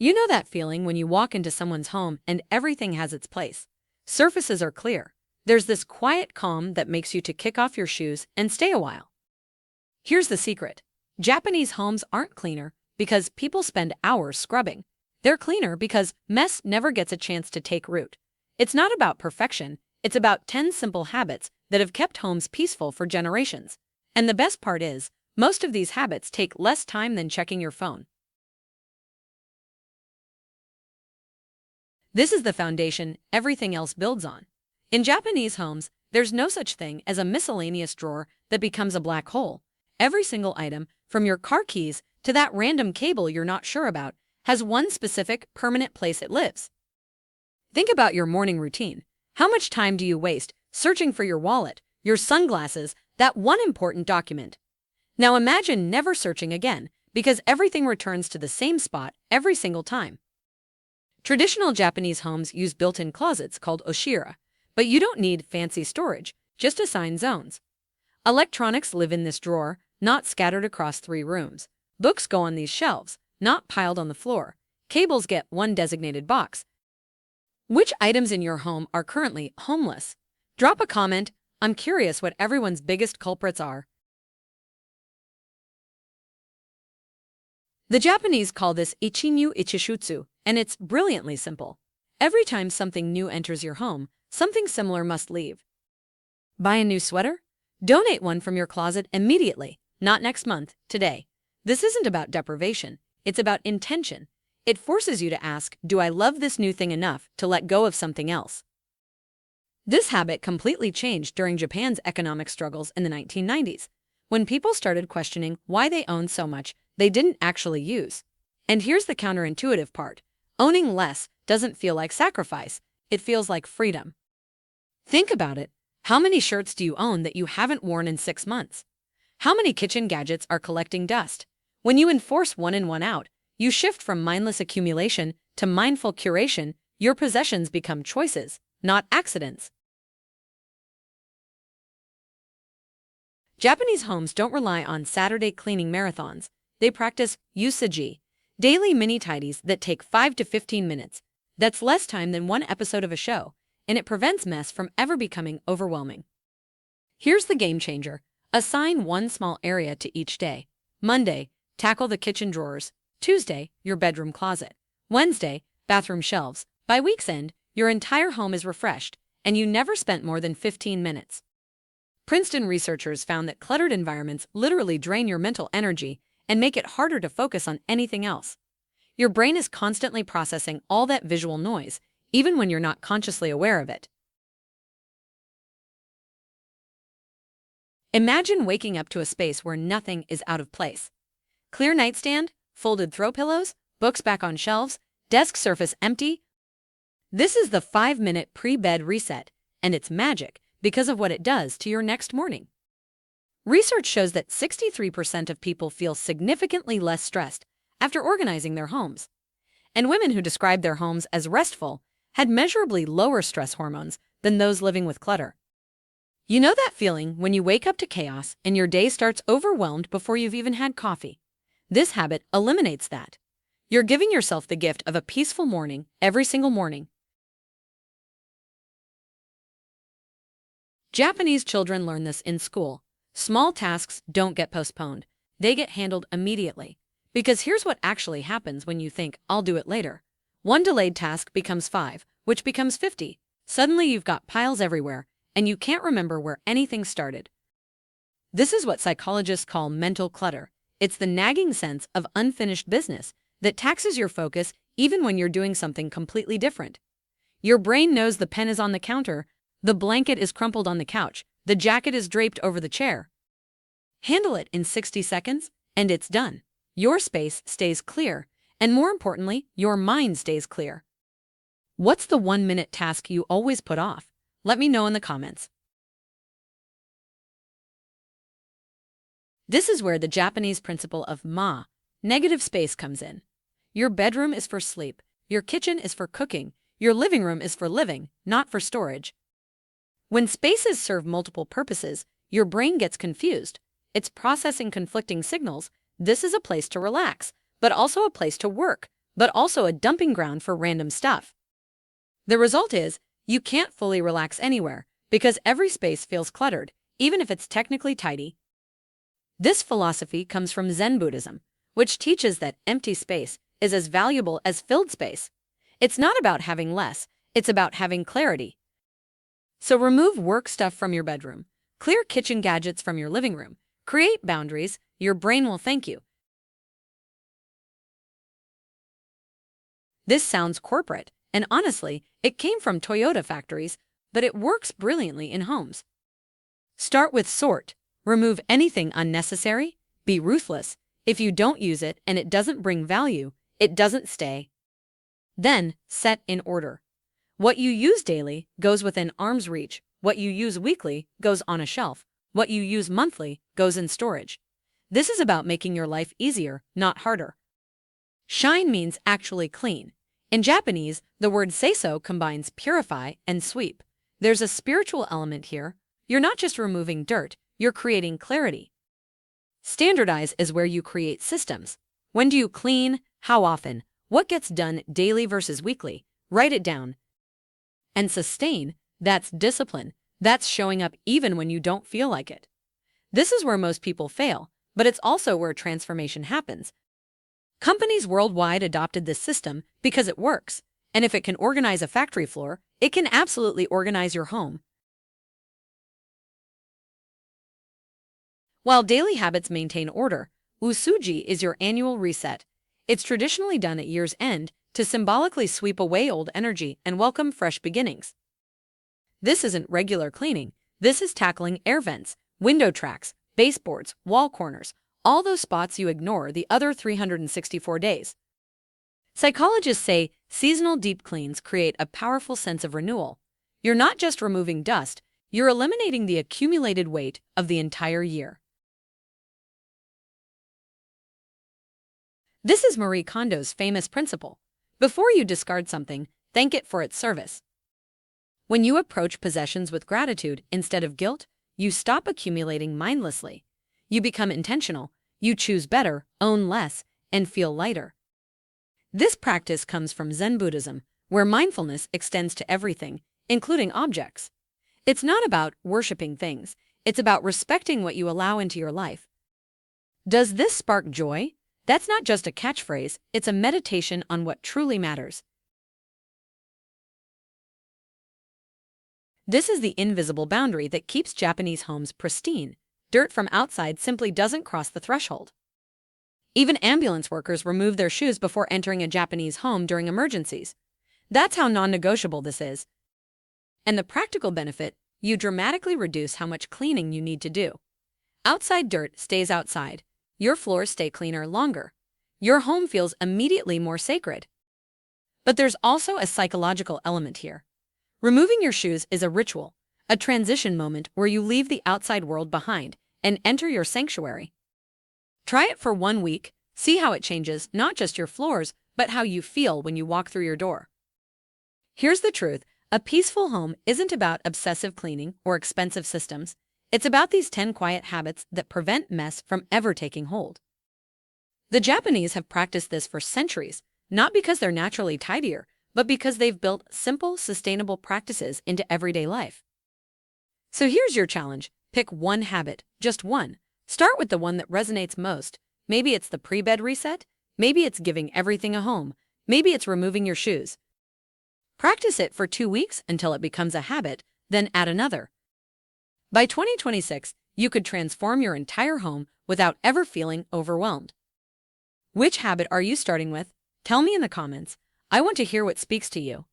You know that feeling when you walk into someone's home and everything has its place. Surfaces are clear. There's this quiet calm that makes you to kick off your shoes and stay a while. Here's the secret. Japanese homes aren't cleaner because people spend hours scrubbing. They're cleaner because mess never gets a chance to take root. It's not about perfection, it's about 10 simple habits that have kept homes peaceful for generations. And the best part is, most of these habits take less time than checking your phone. This is the foundation everything else builds on. In Japanese homes, there's no such thing as a miscellaneous drawer that becomes a black hole. Every single item, from your car keys to that random cable you're not sure about, has one specific, permanent place it lives. Think about your morning routine. How much time do you waste searching for your wallet, your sunglasses, that one important document? Now imagine never searching again, because everything returns to the same spot every single time. Traditional Japanese homes use built-in closets called oshira, but you don't need fancy storage, just assigned zones. Electronics live in this drawer, not scattered across 3 rooms. Books go on these shelves, not piled on the floor. Cables get one designated box. Which items in your home are currently homeless? Drop a comment. I'm curious what everyone's biggest culprits are. The Japanese call this ichinyu ichishutsu, and it's brilliantly simple. Every time something new enters your home, something similar must leave. Buy a new sweater? Donate one from your closet immediately, not next month, today. This isn't about deprivation, it's about intention. It forces you to ask, do I love this new thing enough to let go of something else? This habit completely changed during Japan's economic struggles in the 1990s, when people started questioning why they owned so much they didn't actually use. And here's the counterintuitive part. Owning less doesn't feel like sacrifice, it feels like freedom. Think about it. How many shirts do you own that you haven't worn in 6 months? How many kitchen gadgets are collecting dust? When you enforce one in, one out, you shift from mindless accumulation to mindful curation. Your possessions become choices, not accidents. Japanese homes don't rely on Saturday cleaning marathons. They practice usagi, daily mini-tidies that take 5 to 15 minutes. That's less time than one episode of a show, and it prevents mess from ever becoming overwhelming. Here's the game changer. Assign one small area to each day. Monday, tackle the kitchen drawers. Tuesday, your bedroom closet. Wednesday, bathroom shelves. By week's end, your entire home is refreshed, and you never spent more than 15 minutes. Princeton researchers found that cluttered environments literally drain your mental energy and make it harder to focus on anything else. Your brain is constantly processing all that visual noise, even when you're not consciously aware of it. Imagine waking up to a space where nothing is out of place. Clear nightstand, folded throw pillows, books back on shelves, desk surface empty. This is the 5-minute pre-bed reset, and it's magic because of what it does to your next morning. Research shows that 63% of people feel significantly less stressed after organizing their homes. And women who described their homes as restful had measurably lower stress hormones than those living with clutter. You know that feeling when you wake up to chaos and your day starts overwhelmed before you've even had coffee? This habit eliminates that. You're giving yourself the gift of a peaceful morning every single morning. Japanese children learn this in school. Small tasks don't get postponed. They get handled immediately. Because here's what actually happens when you think, I'll do it later. One delayed task becomes 5, which becomes 50. Suddenly you've got piles everywhere, and you can't remember where anything started. This is what psychologists call mental clutter. It's the nagging sense of unfinished business that taxes your focus even when you're doing something completely different. Your brain knows the pen is on the counter, the blanket is crumpled on the couch, the jacket is draped over the chair. Handle it in 60 seconds, and it's done. Your space stays clear, and more importantly, your mind stays clear. What's the 1-minute task you always put off? Let me know in the comments. This is where the Japanese principle of negative space comes in. Your bedroom is for sleep, your kitchen is for cooking, your living room is for living, not for storage. When spaces serve multiple purposes, your brain gets confused. It's processing conflicting signals. This is a place to relax, but also a place to work, but also a dumping ground for random stuff. The result is, you can't fully relax anywhere because every space feels cluttered, even if it's technically tidy. This philosophy comes from Zen Buddhism, which teaches that empty space is as valuable as filled space. It's not about having less, it's about having clarity. So remove work stuff from your bedroom, clear kitchen gadgets from your living room, create boundaries, your brain will thank you. This sounds corporate, and honestly, it came from Toyota factories, but it works brilliantly in homes. Start with sort. Remove anything unnecessary. Be ruthless. If you don't use it and it doesn't bring value, it doesn't stay. Then, set in order. What you use daily goes within arm's reach. What you use weekly goes on a shelf. What you use monthly goes in storage. This is about making your life easier, not harder. Shine means actually clean. In Japanese, the word seiso combines purify and sweep. There's a spiritual element here. You're not just removing dirt, you're creating clarity. Standardize is where you create systems. When do you clean? How often? What gets done daily versus weekly? Write it down. And sustain, that's discipline. That's showing up even when you don't feel like it. This is where most people fail, but it's also where transformation happens. Companies worldwide adopted this system because it works, and if it can organize a factory floor, it can absolutely organize your home. While daily habits maintain order, usuji is your annual reset. It's traditionally done at year's end to symbolically sweep away old energy and welcome fresh beginnings. This isn't regular cleaning. This is tackling air vents, window tracks, baseboards, wall corners, all those spots you ignore the other 364 days. Psychologists say seasonal deep cleans create a powerful sense of renewal. You're not just removing dust, you're eliminating the accumulated weight of the entire year. This is Marie Kondo's famous principle. Before you discard something, thank it for its service. When you approach possessions with gratitude instead of guilt, you stop accumulating mindlessly. You become intentional, you choose better, own less, and feel lighter. This practice comes from Zen Buddhism, where mindfulness extends to everything, including objects. It's not about worshiping things, it's about respecting what you allow into your life. Does this spark joy? That's not just a catchphrase, it's a meditation on what truly matters. This is the invisible boundary that keeps Japanese homes pristine. Dirt from outside simply doesn't cross the threshold. Even ambulance workers remove their shoes before entering a Japanese home during emergencies. That's how non-negotiable this is. And the practical benefit, you dramatically reduce how much cleaning you need to do. Outside dirt stays outside. Your floors stay cleaner longer. Your home feels immediately more sacred. But there's also a psychological element here. Removing your shoes is a ritual, a transition moment where you leave the outside world behind and enter your sanctuary. Try it for 1 week, see how it changes not just your floors, but how you feel when you walk through your door. Here's the truth, a peaceful home isn't about obsessive cleaning or expensive systems. It's about these 10 quiet habits that prevent mess from ever taking hold. The Japanese have practiced this for centuries, not because they're naturally tidier, but because they've built simple, sustainable practices into everyday life. So here's your challenge. Pick one habit, just one. Start with the one that resonates most. Maybe it's the pre-bed reset. Maybe it's giving everything a home. Maybe it's removing your shoes. Practice it for 2 weeks until it becomes a habit, then add another. By 2026, you could transform your entire home without ever feeling overwhelmed. Which habit are you starting with? Tell me in the comments. I want to hear what speaks to you.